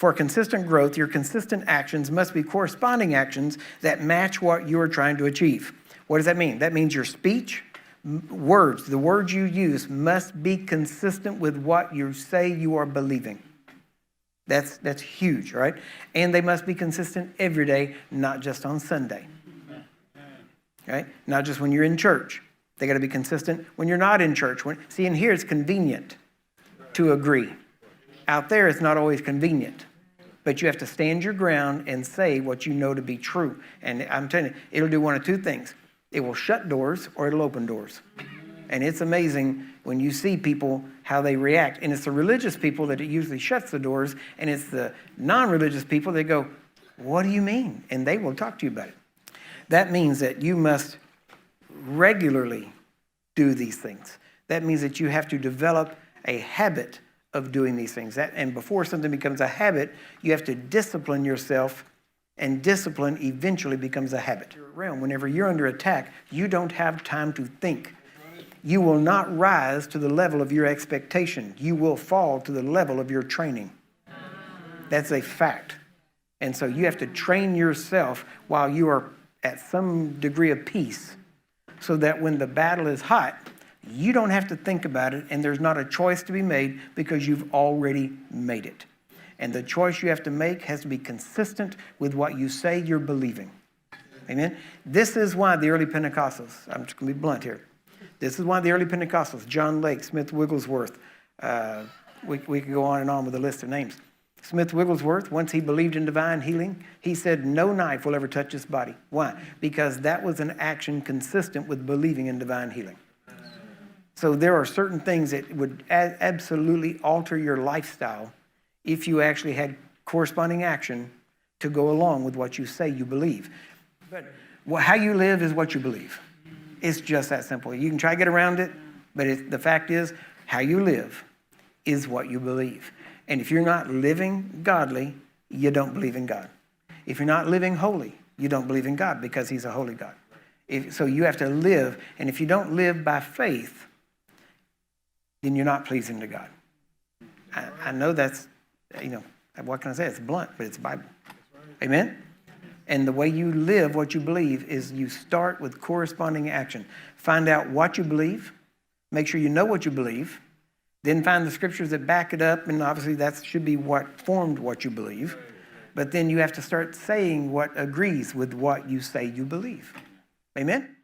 For consistent growth, your consistent actions must be corresponding actions that match what you are trying to achieve. What does that mean? That means your speech, words, the words you use must be consistent with what you say you are believing. That's huge, right? And they must be consistent every day, not just on Sunday. Right? Not just when you're in church. They got to be consistent when you're not in church. See, in here it's convenient to agree. Out there it's not always convenient. But you have to stand your ground and say what you know to be true. And I'm telling you, it'll do one of two things. It will shut doors or it'll open doors. And it's amazing when you see people, how they react. And it's the religious people that it usually shuts the doors. And it's the non-religious people that go, what do you mean? And they will talk to you about it. That means that you must regularly do these things. That means that you have to develop a habit of doing these things. And before something becomes a habit, you have to discipline yourself, and discipline eventually becomes a habit. Whenever you're under attack, you don't have time to think. You will not rise to the level of your expectation. You will fall to the level of your training. That's a fact. And so you have to train yourself while you are at some degree of peace, so that when the battle is hot, you don't have to think about it, and there's not a choice to be made because you've already made it. And the choice you have to make has to be consistent with what you say you're believing. Amen? This is why the early Pentecostals, I'm just going to be blunt here. This is why the early Pentecostals, John Lake, Smith Wigglesworth, we could go on and on with a list of names. Smith Wigglesworth, once he believed in divine healing, he said, no knife will ever touch his body. Why? Because that was an action consistent with believing in divine healing. So there are certain things that would absolutely alter your lifestyle if you actually had corresponding action to go along with what you say you believe. But how you live is what you believe. It's just that simple. You can try to get around it, but the fact is, how you live is what you believe. And if you're not living godly, you don't believe in God. If you're not living holy, you don't believe in God because he's a holy God. So you have to live. And if you don't live by faith, then you're not pleasing to God. I know that's, what can I say? It's blunt, but it's Bible. Amen? And the way you live what you believe is you start with corresponding action. Find out what you believe. Make sure you know what you believe. Then find the scriptures that back it up, and obviously that should be what formed what you believe. But then you have to start saying what agrees with what you say you believe. Amen?